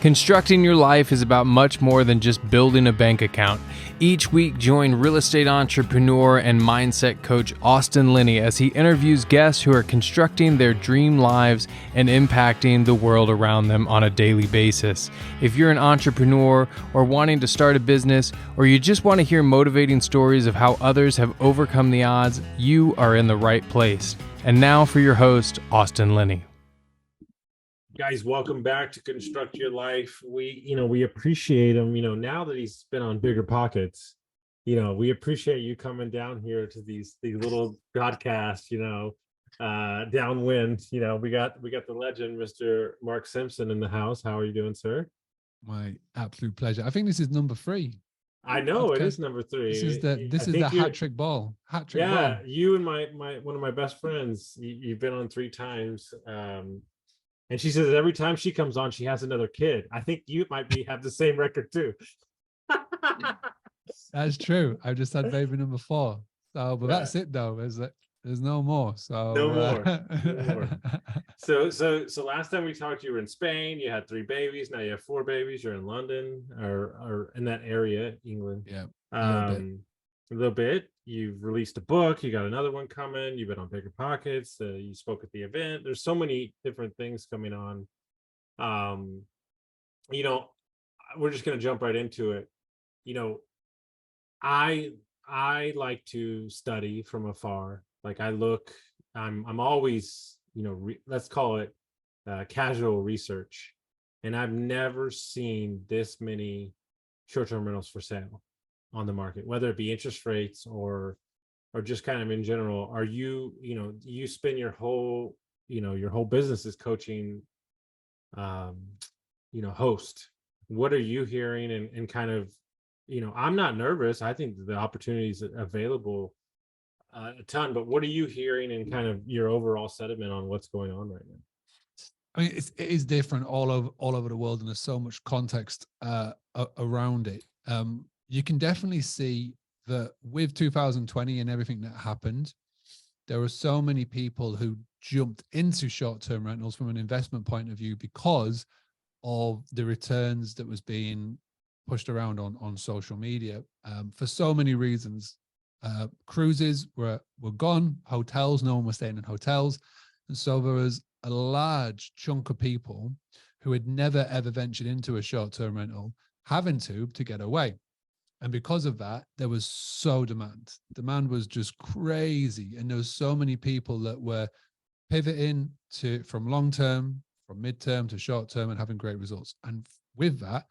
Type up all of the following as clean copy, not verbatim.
Constructing your life is about much more than just building a bank account. Each week, join real estate entrepreneur and mindset coach Austin Linney as he interviews guests who are constructing their dream lives and impacting the world around them on a daily basis. If you're an entrepreneur or wanting to start a business, or you just want to hear motivating stories of how others have overcome the odds, you are in the right place. And now for your host, Austin Linney. Guys, welcome back to Construct Your Life. We appreciate him, now that he's been on Bigger Pockets, we appreciate you coming down here to these little podcasts, downwind. We got the legend, Mr. Mark Simpson, in the house. How are you doing, sir? My absolute pleasure. I think this is number 3. I know podcast. It is number 3. This is the hat trick ball. Yeah, you and my one of my best friends, you've been on 3 times. And she says every time she comes on, she has another kid. I think you might have the same record too. That's true. I've just had baby number 4. So, but that's it though. There's no more. So no more. So last time we talked, you were in Spain. You had 3 babies. Now you have 4 babies. You're in London or in that area, England. Yeah. A little bit. You've released a book. You got another one coming. You've been on Bigger Pockets. You spoke at the event. There's so many different things coming on. We're just going to jump right into it. I like to study from afar. Like I'm always, let's call it casual research. And I've never seen this many short-term rentals for sale on the market, whether it be interest rates or just kind of in general. Are you, you spend your whole business is coaching, host. What are you hearing and kind of, I'm not nervous. I think the opportunities available a ton, but what are you hearing and kind of your overall sentiment on what's going on right now? I mean, it is different all over the world, and there's so much context around it. You can definitely see that with 2020 and everything that happened, there were so many people who jumped into short-term rentals from an investment point of view because of the returns that was being pushed around on social media for so many reasons. Cruises were gone, hotels, no one was staying in hotels. And so there was a large chunk of people who had never, ever ventured into a short-term rental having to get away. And because of that, there was so demand. Demand was just crazy. And there was so many people that were pivoting from long-term, from mid-term to short-term and having great results. And with that,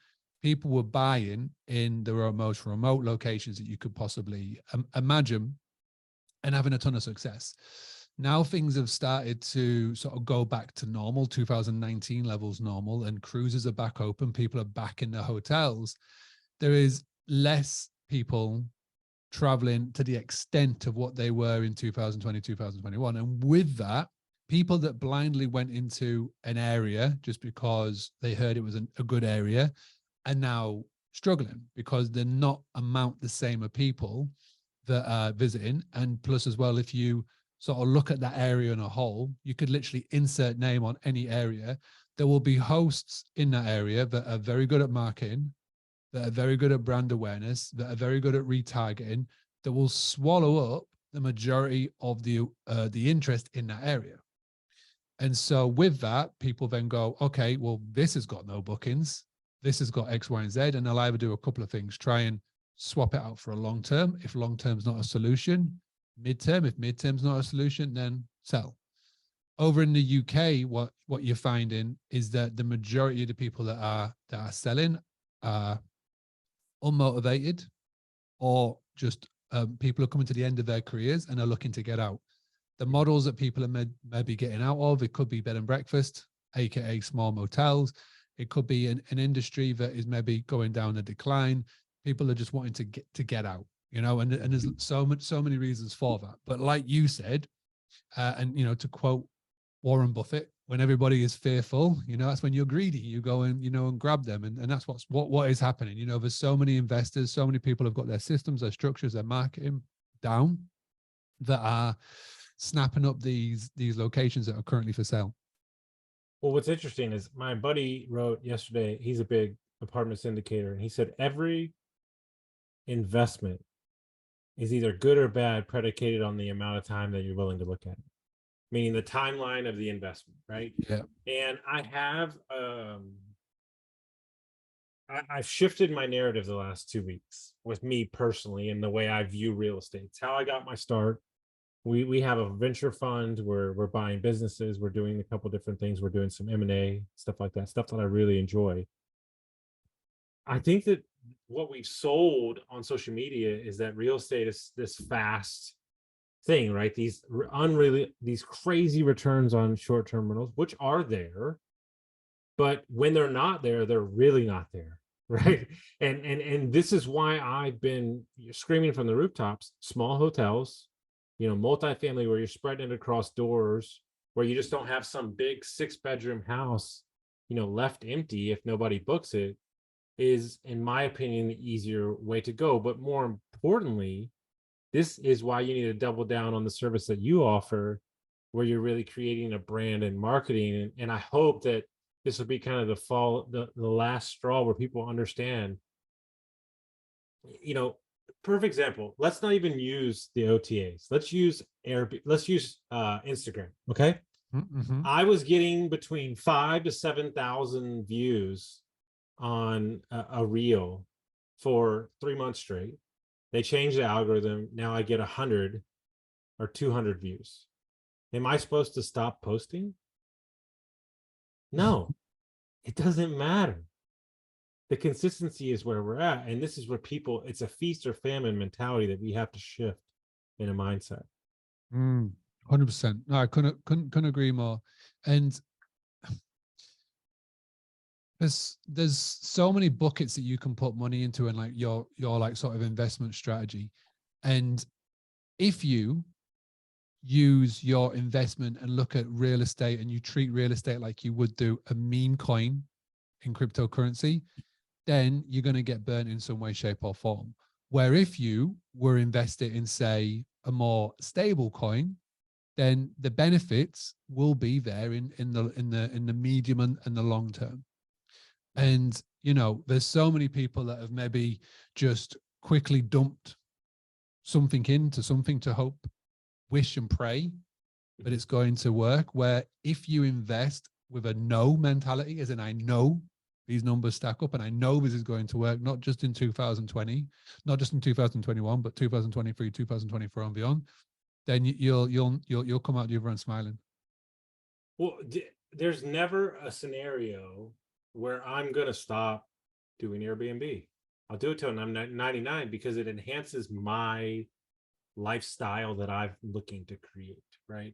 people were buying in the most remote locations that you could possibly imagine and having a ton of success. Now things have started to sort of go back to normal, 2019 levels normal, and cruises are back open. People are back in the hotels. There is less people traveling to the extent of what they were in 2020, 2021. And with that, people that blindly went into an area just because they heard it was a good area are now struggling because they're not the same of people that are visiting. And plus as well, if you sort of look at that area in a whole, you could literally insert name on any area. There will be hosts in that area that are very good at marketing, that are very good at brand awareness, that are very good at retargeting, that will swallow up the majority of the interest in that area. And so with that, people then go, okay, well, this has got no bookings. This has got X, Y, and Z. And they'll either do a couple of things, try and swap it out for a long term. If long term's not a solution, midterm. If midterm's not a solution, then sell. Over in the UK, what you're finding is that the majority of the people that are selling are unmotivated, or just people are coming to the end of their careers and are looking to get out. The models that people are maybe getting out of, it could be bed and breakfast, aka small motels. It could be an industry that is maybe going down a decline. People are just wanting to get out, and there's so many reasons for that. But like you said, and to quote Warren Buffett, when everybody is fearful, that's when you're greedy. You go and, and grab them. And that's what is happening. There's so many investors, so many people have got their systems, their structures, their marketing down that are snapping up these locations that are currently for sale. Well, what's interesting is my buddy wrote yesterday, he's a big apartment syndicator, and he said every investment is either good or bad predicated on the amount of time that you're willing to look at it, meaning the timeline of the investment, right? Yeah. And I've shifted my narrative the last 2 weeks with me personally and the way I view real estate. It's how I got my start. We have a venture fund where we're buying businesses. We're doing a couple different things. We're doing some M&A, stuff like that, stuff that I really enjoy. I think that what we've sold on social media is that real estate is this fast thing, right? These crazy returns on short-term rentals, which are there, but when they're not there, they're really not there, right? And this is why I've been screaming from the rooftops: small hotels, multifamily, where you're spreading it across doors, where you just don't have some big 6-bedroom house, left empty if nobody books it, is, in my opinion, the easier way to go. But more importantly, this is why you need to double down on the service that you offer, where you're really creating a brand and marketing. And I hope that this will be kind of the last straw where people understand, perfect example. Let's not even use the OTAs. Let's use Airbnb. Let's use Instagram. Okay. Mm-hmm. I was getting between 5,000 to 7,000 views on a reel for 3 months straight. They changed the algorithm. Now I get 100 or 200 views. Am I supposed to stop posting? No, it doesn't matter. The consistency is where we're at. And this is where it's a feast or famine mentality that we have to shift in a mindset. 100%. No, I couldn't agree more. And there's so many buckets that you can put money into, and like your like sort of investment strategy. And if you use your investment and look at real estate and you treat real estate like you would do a meme coin in cryptocurrency, then you're going to get burnt in some way, shape, or form. Where if you were invested in, say, a more stable coin, then the benefits will be there in the medium and the long term. And there's so many people that have maybe just quickly dumped something into something to hope, wish, and pray that it's going to work. Where if you invest with a no mentality, as in I know these numbers stack up and I know this is going to work, not just in 2020, not just in 2021, but 2023, 2024 and beyond, then you'll come out the other end smiling. Well, there's never a scenario where I'm going to stop doing Airbnb. I'll do it till I'm 99 because it enhances my lifestyle that I'm looking to create, right?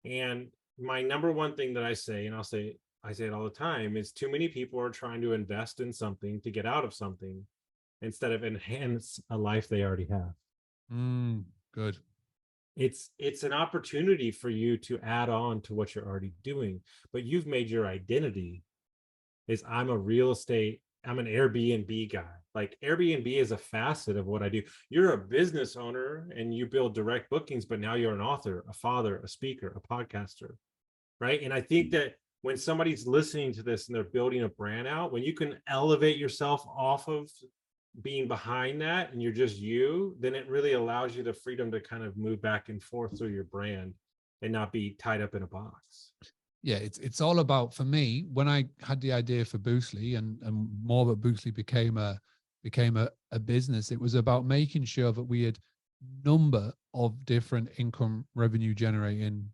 And my number one thing that I say, and I say it all the time, is too many people are trying to invest in something to get out of something instead of enhance a life they already have. Good. It's an opportunity for you to add on to what you're already doing, but you've made your identity is I'm an Airbnb guy. Like Airbnb is a facet of what I do. You're a business owner and you build direct bookings, but now you're an author, a father, a speaker, a podcaster, right? And I think that when somebody's listening to this and they're building a brand out, when you can elevate yourself off of being behind that and you're just you, then it really allows you the freedom to kind of move back and forth through your brand and not be tied up in a box. Yeah, it's all about, for me, when I had the idea for Boostly and more that Boostly became a business, it was about making sure that we had number of different income revenue generating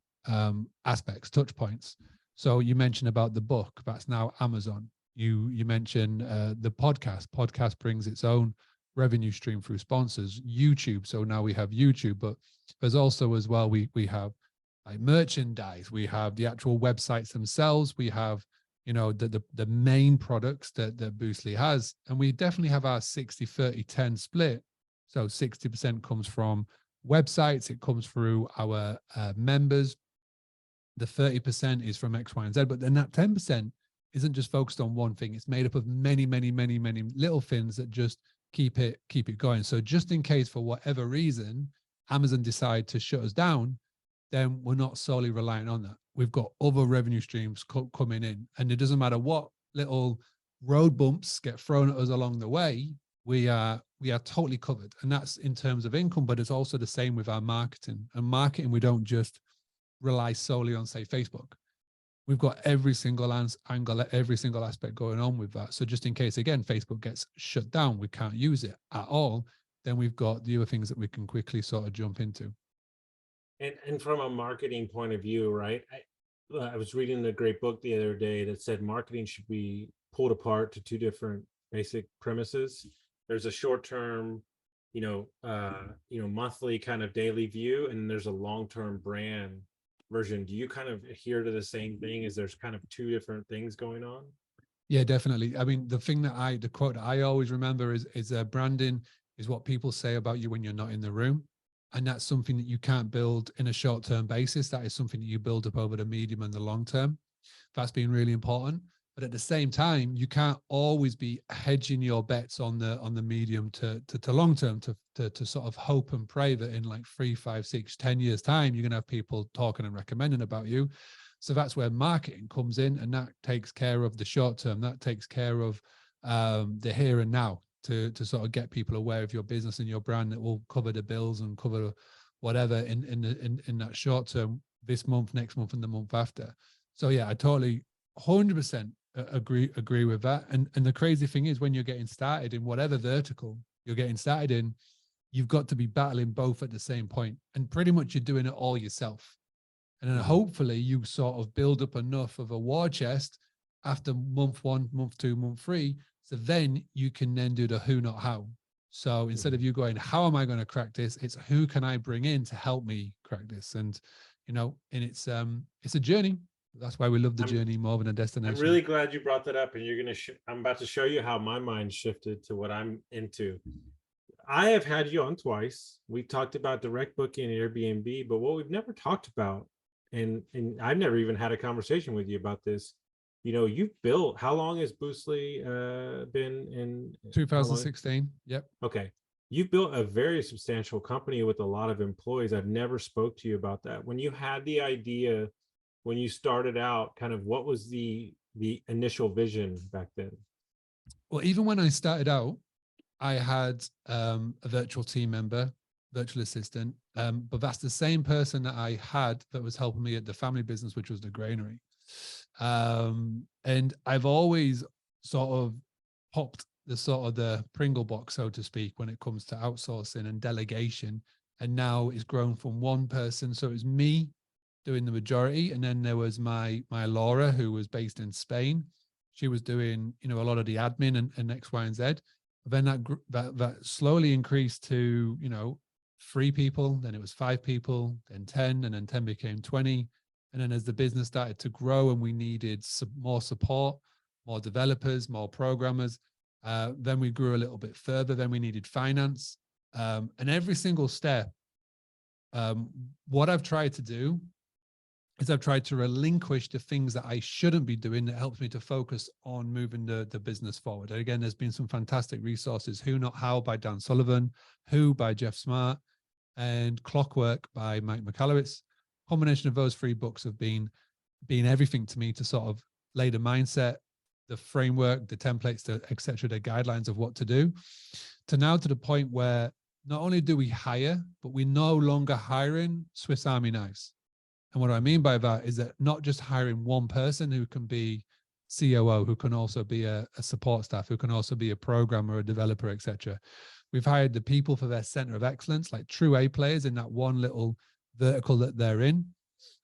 aspects, touch points. So you mentioned about the book, that's now Amazon. You mentioned the podcast brings its own revenue stream through sponsors. YouTube, so now we have YouTube, but there's also as well we have like merchandise, we have the actual websites themselves, we have the main products that Boostly has, and we definitely have our 60-30-10 split. So 60% comes from websites, it comes through our members, the 30% is from X, Y, and Z, but then that 10% isn't just focused on one thing. It's made up of many little things that just keep it going. So just in case for whatever reason Amazon decide to shut us down, then we're not solely reliant on that. we've got other revenue streams coming in, and it doesn't matter what little road bumps get thrown at us along the way, we are totally covered. And that's in terms of income, but it's also the same with our marketing. And marketing, we don't just rely solely on, say, Facebook. We've got every single angle, every single aspect going on with that. So just in case, again, Facebook gets shut down, we can't use it at all, then we've got the other things that we can quickly sort of jump into. And from a marketing point of view, right? I was reading a great book the other day that said marketing should be pulled apart to two different basic premises. There's a short-term, monthly kind of daily view, and there's a long-term brand version. Do you kind of adhere to the same thing? Is there's kind of two different things going on? Yeah, definitely. I mean, the quote that I always remember is branding is what people say about you when you're not in the room. And that's something that you can't build in a short-term basis. That is something that you build up over the medium and the long term. That's been really important. But at the same time, you can't always be hedging your bets on the medium to long term to sort of hope and pray that in like 3, 5, 6, 10 years time, you're going to have people talking and recommending about you. So that's where marketing comes in, and that takes care of the short term. That takes care of the here and now to sort of get people aware of your business and your brand that will cover the bills and cover whatever in that short term, this month, next month, and the month after. So yeah, I totally 100% agree with that. And the crazy thing is, when you're getting started in whatever vertical you're getting started in, you've got to be battling both at the same point, and pretty much you're doing it all yourself. And then hopefully you sort of build up enough of a war chest after month 1, month 2, month 3, so then you can then do the who, not how. So instead of you going, how am I going to crack this? It's who can I bring in to help me crack this? And and it's a journey. That's why we love the journey more than a destination. I'm really glad you brought that up, and I'm about to show you how my mind shifted to what I'm into. I have had you on twice. We talked about direct booking and Airbnb, but what we've never talked about, and I've never even had a conversation with you about this. You've built, how long has Boostly been in? 2016. Yep. Okay. You've built a very substantial company with a lot of employees. I've never spoke to you about that. When you had the idea, when you started out, kind of what was the initial vision back then? Well, even when I started out, I had a virtual team member, virtual assistant, but that's the same person that I had that was helping me at the family business, which was the granary. And I've always sort of popped the Pringle box, so to speak, when it comes to outsourcing and delegation. And now it's grown from one person. So it was me doing the majority. And then there was my Laura, who was based in Spain. She was doing, a lot of the admin and X, Y, and Z. But then that slowly increased to, 3 people, then it was 5 people, then 10, and then 10 became 20. And then as the business started to grow and we needed more support, more developers, more programmers, then we grew a little bit further. Then we needed finance. And every single step, what I've tried to do is I've tried to relinquish the things that I shouldn't be doing that helps me to focus on moving the business forward. And again, there's been some fantastic resources. Who Not How by Dan Sullivan, Who by Jeff Smart, and Clockwork by Mike Michalowicz. Combination of those 3 books have been everything to me to sort of lay the mindset, the framework, the templates, etc., the guidelines of what to do, to now to the point where not only do we hire, but we're no longer hiring Swiss Army knives. And what I mean by that is that not just hiring one person who can be COO, who can also be a support staff, who can also be a programmer, a developer, etc. We've hired the people for their center of excellence, like true A players in that one little vertical that they're in.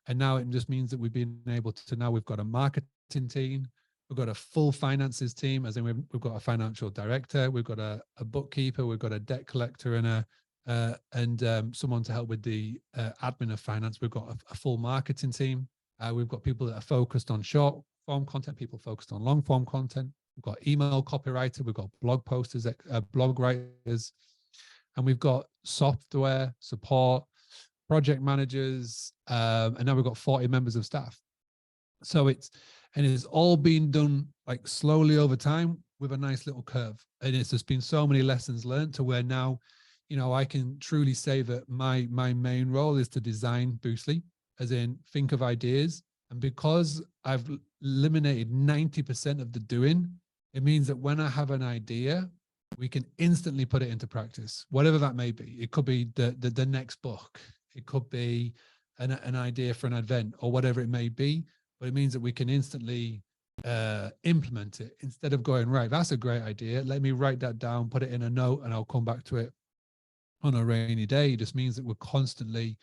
And now it just means that we've been able to, now we've got a marketing team, we've got a full finances team, as in we've got a financial director, we've got a bookkeeper, we've got a debt collector, and someone to help with the admin of finance. We've got a full marketing team. We've got people that are focused on short form content, people focused on long form content. We've got email copywriter, we've got blog posters, blog writers, and we've got software support, project managers, and now we've got 40 members of staff. So it's all been done like slowly over time with a nice little curve. And it's just been so many lessons learned to where now, I can truly say that my main role is to design Boostly, as in think of ideas, And because I've eliminated 90% of the doing, it means that when I have an idea, we can instantly put it into practice, whatever that may be. It could be the next book. It could be an idea for an event or whatever it may be. But it means that we can instantly implement it instead of going, right, that's a great idea. Let me write that down, put it in a note, and I'll come back to it on a rainy day. It just means that we're constantly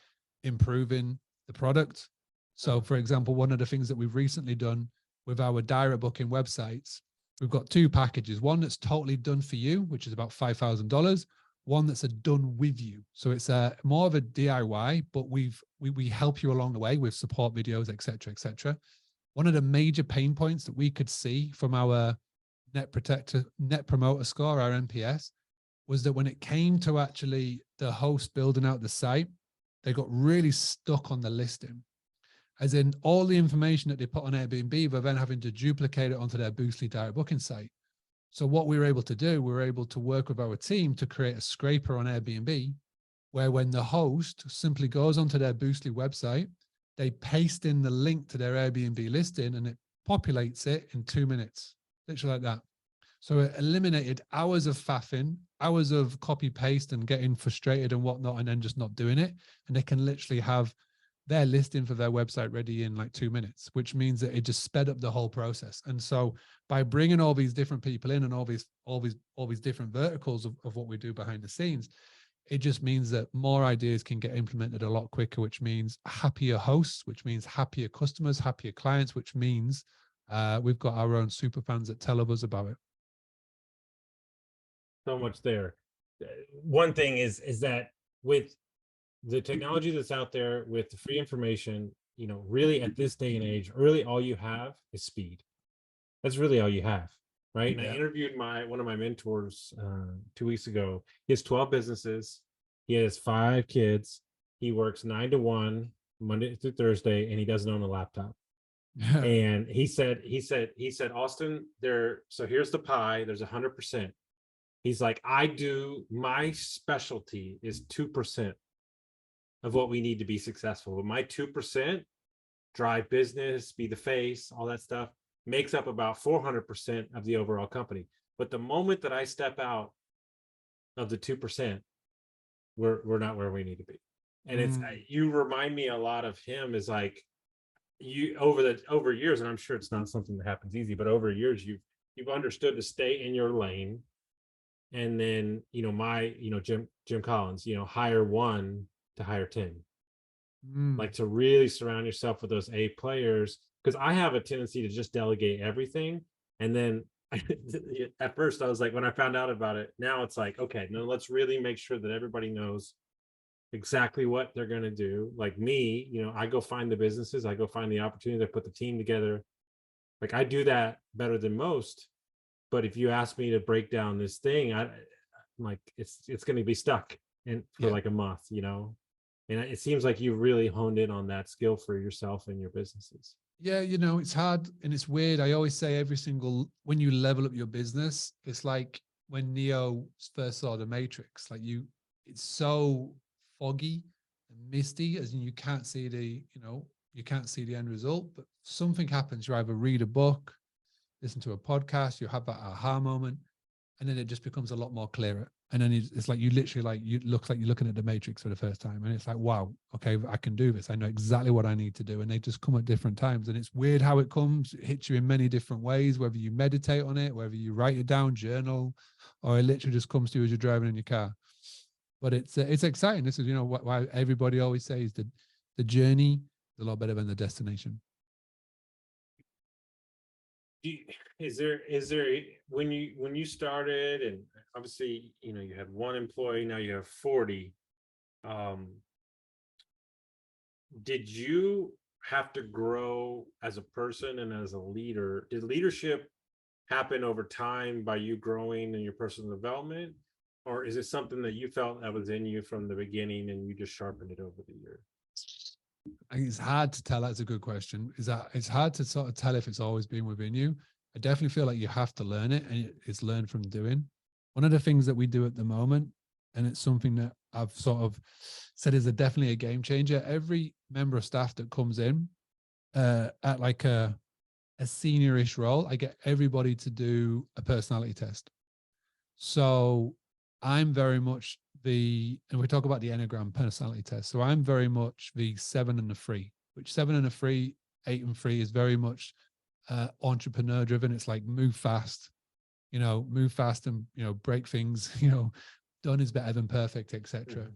improving the product. So, for example, one of the things that we've recently done with our direct booking websites, we've got two packages. One that's totally done for you, which is about $5,000. One that's a done with you. So it's a more of a DIY, but we help you along the way with support videos, etc., etc. One of the major pain points that we could see from our net promoter score, our NPS, was that when it came to actually the host building out the site, they got really stuck on the listing. As in, all the information that they put on Airbnb, they're then having to duplicate it onto their Boostly direct booking site. So what we were able to do, we were able to work with our team to create a scraper on Airbnb, where when the host simply goes onto their Boostly website, they paste in the link to their Airbnb listing and it populates it in 2 minutes, literally like that. So it eliminated hours of faffing, hours of copy paste and getting frustrated and whatnot, and then just not doing it. And they can literally have their listing for their website ready in like 2 minutes, which means that it just sped up the whole process. And so by bringing all these different people in and all these different verticals of what we do behind the scenes, it just means that more ideas can get implemented a lot quicker, which means happier hosts, which means happier customers, happier clients, which means we've got our own super fans that tell us about it. So much there. One thing is that with the technology that's out there, with the free information, really at this day and age, really all you have is speed. That's really all you have, right? And I interviewed one of my mentors 2 weeks ago. He has 12 businesses. He has 5 kids. He works 9 to 1 Monday through Thursday, and he doesn't own a laptop. And he said, Austin, so here's the pie. There's 100%. He's like, my specialty is 2% of what we need to be successful. But my 2%, drive business, be the face, all that stuff, makes up about 400% of the overall company. But the moment that I step out of the 2%, we're not where we need to be. And it's, you remind me a lot of him, is like, you over years, and I'm sure it's not something that happens easy, but over years you've understood to stay in your lane. And then, Jim Collins, hire 1 to hire 10. Like, to really surround yourself with those A players, because I have a tendency to just delegate everything. And then at first I was like, when I found out about it, now it's like, okay, no, let's really make sure that everybody knows exactly what they're going to do. Like me, I go find the businesses, I go find the opportunity to put the team together. Like, I do that better than most. But if you ask me to break down this thing, I'm like, it's going to be stuck for like a month, and it seems like you really honed in on that skill for yourself and your businesses. Yeah, it's hard and it's weird. I always say when you level up your business, it's like when Neo first saw the Matrix, it's so foggy and misty, as in you can't see the end result, but something happens. You either read a book, listen to a podcast, you have that aha moment, and then it just becomes a lot more clearer. And then it's like you literally look like you're looking at the Matrix for the first time, and it's like, wow, okay, I can do this. I know exactly what I need to do, and they just come at different times. And it's weird how it comes. It hits you in many different ways, whether you meditate on it, whether you write it down, journal, or it literally just comes to you as you're driving in your car. But it's exciting. This is why everybody always says the journey is a lot better than the destination. Is there when you started, and obviously you had 1 employee, now you have 40, did you have to grow as a person and as a leader? Did leadership happen over time by you growing in your personal development, or is it something that you felt that was in you from the beginning and you just sharpened it over the years? It's hard to tell. That's a good question. It's hard to sort of tell if it's always been within you. I definitely feel like you have to learn it, and it's learned from doing. One of the things that we do at the moment, and it's something that I've sort of said is definitely a game changer. Every member of staff that comes in, at like a seniorish role, I get everybody to do a personality test. So I'm very much and we talk about the Enneagram personality test. So I'm very much the 7 and the 3, which 7 and a 3, 8 and 3 is very much entrepreneur driven. It's like move fast, move fast and, break things, done is better than perfect, etc.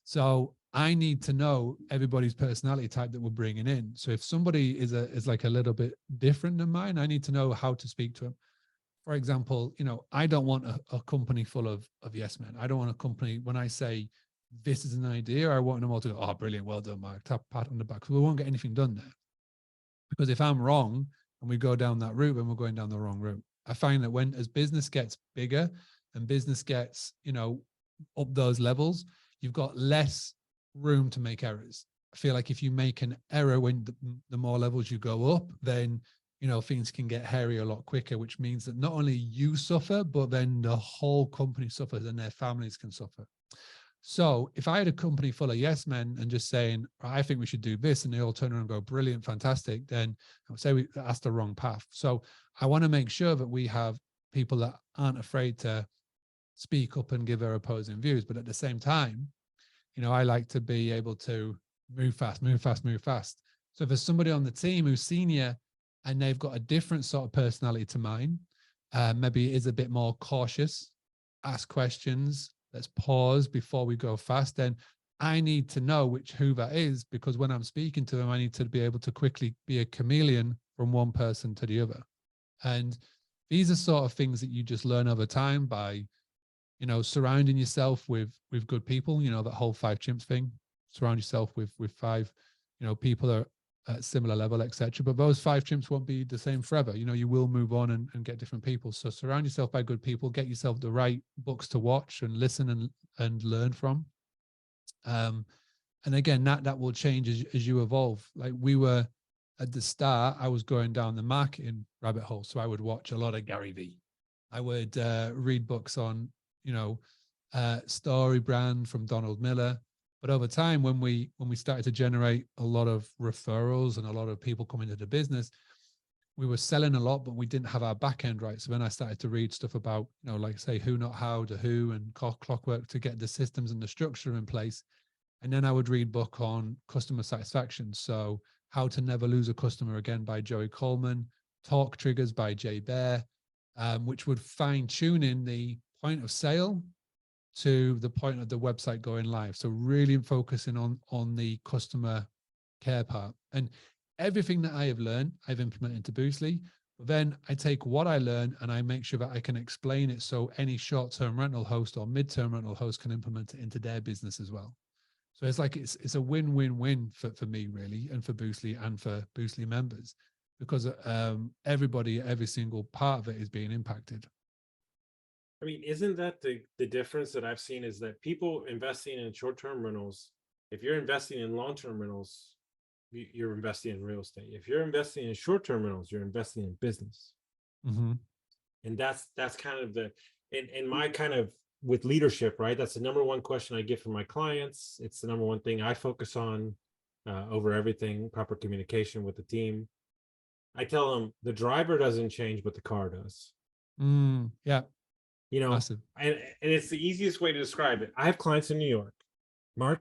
So I need to know everybody's personality type that we're bringing in. So if somebody is like a little bit different than mine, I need to know how to speak to them. For example, I don't want a company full of yes men. I don't want a company, when I say this is an idea, I want them all to go, oh, brilliant, well done, Mark, pat on the back. So we won't get anything done there. Because if I'm wrong and we go down that route, then we're going down the wrong route. I find that as business gets bigger and business gets, up those levels, you've got less room to make errors. I feel like if you make an error when the more levels you go up, then things can get hairy a lot quicker, which means that not only you suffer, but then the whole company suffers and their families can suffer. So if I had a company full of yes men and just saying, I think we should do this, and they all turn around and go, brilliant, fantastic, then I would say that's the wrong path. So I want to make sure that we have people that aren't afraid to speak up and give their opposing views. But at the same time, I like to be able to move fast, move fast, move fast. So if there's somebody on the team who's senior and they've got a different sort of personality to mine, maybe it is a bit more cautious, ask questions, let's pause before we go fast, then I need to know who that is, because when I'm speaking to them, I need to be able to quickly be a chameleon from one person to the other. And these are sort of things that you just learn over time by, surrounding yourself with good people, that whole 5 chimps thing. Surround yourself with 5, people that are at similar level, etc. But those 5 chimps won't be the same forever. You will move on and get different people. So surround yourself by good people, get yourself the right books to watch and listen and learn from. And again, that will change as you evolve. Like we were at the start, I was going down the marketing rabbit hole. So I would watch a lot of Gary Vee. I would read books on, Story Brand from Donald Miller. But over time, when we started to generate a lot of referrals and a lot of people coming to the business, we were selling a lot, but we didn't have our back end right. So then I started to read stuff about, like say who, not how, to who, and clockwork to get the systems and the structure in place. And then I would read book on customer satisfaction. So How to Never Lose a Customer Again by Joey Coleman, Talk Triggers by Jay Baer, which would fine tune in the point of sale to the point of the website going live. So really focusing on the customer care part. And everything that I have learned, I've implemented into Boostly. But then I take what I learn and I make sure that I can explain it so any short-term rental host or mid-term rental host can implement it into their business as well. So it's like it's a win-win-win for me, really, and for Boostly and for Boostly members, because everybody, every single part of it is being impacted. I mean, isn't that the difference that I've seen, is that people investing in short-term rentals, if you're investing in long-term rentals, you're investing in real estate. If you're investing in short-term rentals, you're investing in business. Mm-hmm. And that's kind of in my kind of, with leadership, right? That's the number one question I get from my clients. It's the number one thing I focus on over everything, proper communication with the team. I tell them the driver doesn't change, but the car does. Yeah. Massive. And it's the easiest way to describe it. I have clients in New York. Mark,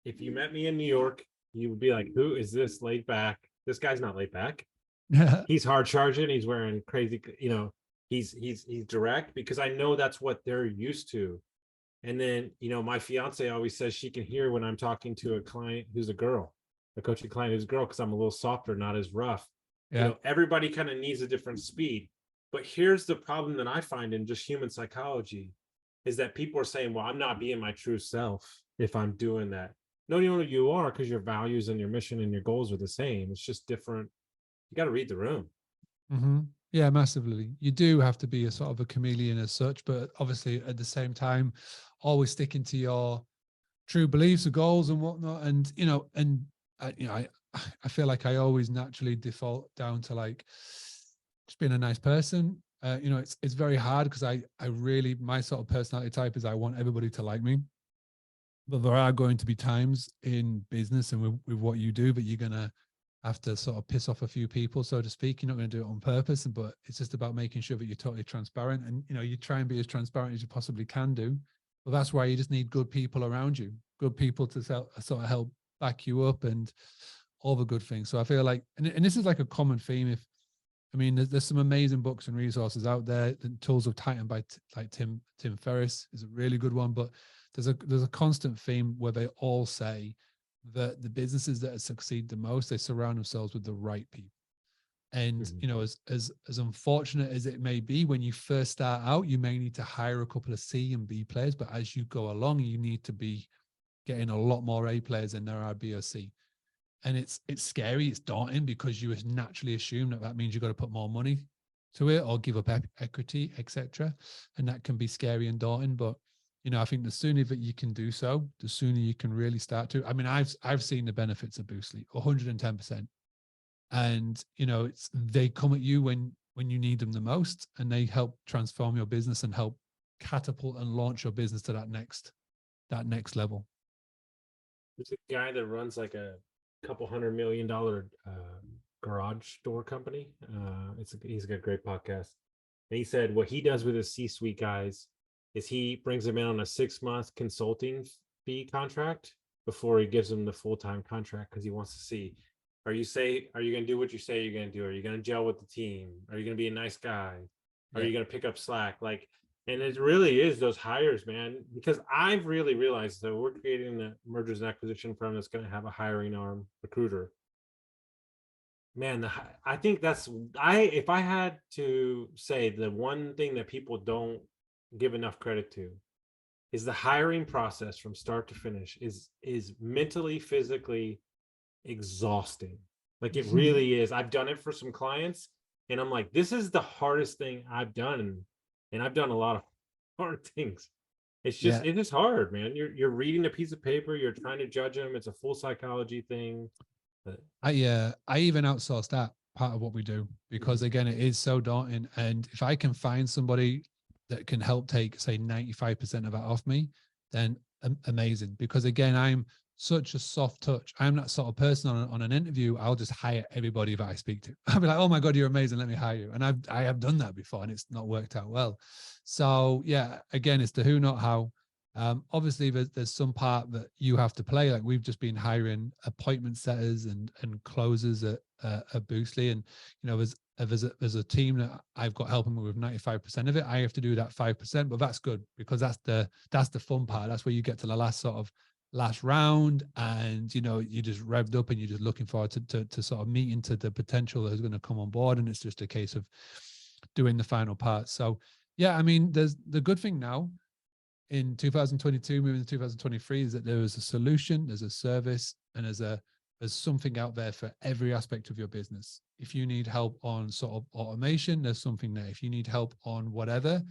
if you met me in New York, you would be like, who is this laid back? This guy's not laid back. He's hard charging. He's wearing crazy, he's direct, because I know that's what they're used to. And then, my fiance always says she can hear when I'm talking to a client who's a girl, a coaching client who's a girl, because I'm a little softer, not as rough. Yeah. Everybody kind of needs a different speed. But here's the problem that I find in just human psychology, is that people are saying, well, I'm not being my true self if I'm doing that. No, you are, because your values and your mission and your goals are the same. It's just different. You got to read the room. Mm-hmm. Yeah, massively. You do have to be a sort of a chameleon as such, but obviously at the same time, always sticking to your true beliefs or goals and whatnot. And, I feel like I always naturally default down to like just being a nice person. It's very hard because I really, my sort of personality type is I want everybody to like me. But there are going to be times in business and with what you do that you're going to have to sort of piss off a few people, so to speak. You're not going to do it on purpose, but it's just about making sure that you're totally transparent, and you try and be as transparent as you possibly can do. But that's why you just need good people around you, good people to sort of help back you up and all the good things. So I feel like, and this is like a common theme. There's some amazing books and resources out there. The Tools of Titan by like Tim Ferriss is a really good one, but there's a constant theme where they all say that the businesses that succeed the most, they surround themselves with the right people. And as unfortunate as it may be, when you first start out, you may need to hire a couple of C and B players, but as you go along, you need to be getting a lot more A players than there are B or C. And it's scary, it's daunting, because you naturally assume that means you've got to put more money to it or give up equity, etc. And that can be scary and daunting. But I think the sooner that you can do so, the sooner you can really start to. I've seen the benefits of Boostly 110%. And they come at you when you need them the most, and they help transform your business and help catapult and launch your business to that next level. There's a guy that runs like a couple $100 million garage door company. He's got a great podcast. And he said what he does with his C-suite guys is he brings them in on a 6-month consulting fee contract before he gives them the full-time contract, because he wants to see, are you going to do what you say you're going to do? Are you going to gel with the team? Are you going to be a nice guy? Are you going to pick up slack? And it really is those hires, man, because I've really realized that we're creating the mergers and acquisition firm that's going to have a hiring arm recruiter. Man, I think if I had to say the one thing that people don't give enough credit to is the hiring process from start to finish is mentally, physically exhausting. Like it really is. I've done it for some clients and I'm like, this is the hardest thing I've done. And I've done a lot of hard things. It's just, it is hard, man. You're reading a piece of paper, you're trying to judge them. It's a full psychology thing. But I even outsource that part of what we do, because again, it is so daunting. And if I can find somebody that can help take, say, 95% of that off me, then amazing. Because again, I'm such a soft touch. I'm that sort of person on an interview. I'll just hire everybody that I speak to. I'll be like, oh my God, you're amazing. Let me hire you. And I have done that before and it's not worked out well. So yeah, again, it's the who, not how. Obviously there's some part that you have to play. Like we've just been hiring appointment setters and closers at Boostly. And, there's a team that I've got helping me with 95% of it. I have to do that 5%, but that's good because that's the fun part. That's where you get to the last round and you just revved up and you're just looking forward to sort of meeting to the potential that's going to come on board, and it's just a case of doing the final part. So yeah, there's the good thing now in 2022 moving to 2023 is that there is a solution, there's a service, and there's something out there for every aspect of your business. If you need help on sort of automation, there's something there. If you need help on whatever,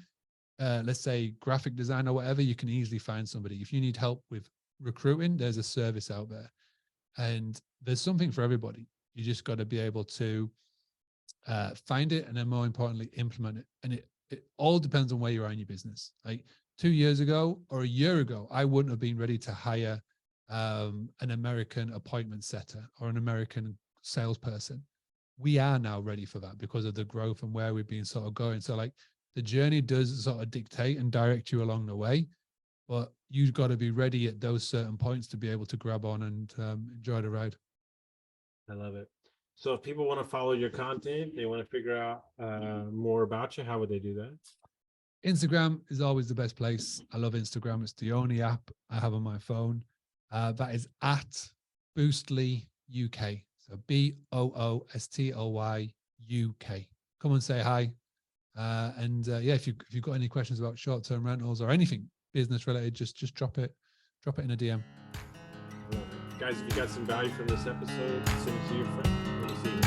let's say graphic design or whatever, you can easily find somebody. If you need help with recruiting, there's a service out there, and there's something for everybody. You just got to be able to find it, and then more importantly, implement it. And it all depends on where you are in your business. Like 2 years ago or a year ago, I wouldn't have been ready to hire an American appointment setter or an American salesperson. We are now ready for that because of the growth and where we've been sort of going. So like the journey does sort of dictate and direct you along the way, but you've got to be ready at those certain points to be able to grab on and enjoy the ride. I love it. So if people want to follow your content, they want to figure out more about you, how would they do that? Instagram is always the best place. I love Instagram. It's the only app I have on my phone. That is at Boostly UK. So BOOSTLY UK. Come and say hi. If you've got any questions about short-term rentals or anything business related, just drop it in a DM. Guys, if you got some value from this episode, send it to your friend. Good to see you.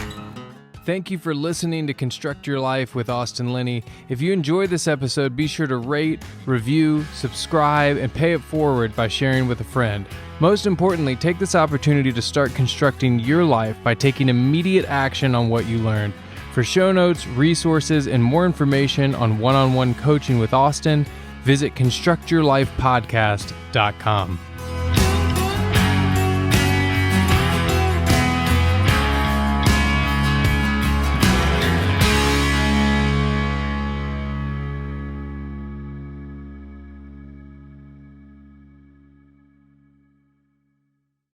Thank you for listening to Construct Your Life with Austin Linney. If you enjoyed this episode, be sure to rate, review, subscribe, and pay it forward by sharing with a friend. Most importantly, take this opportunity to start constructing your life by taking immediate action on what you learned. For show notes, resources, and more information on one-on-one coaching with Austin, visit constructyourlifepodcast.com.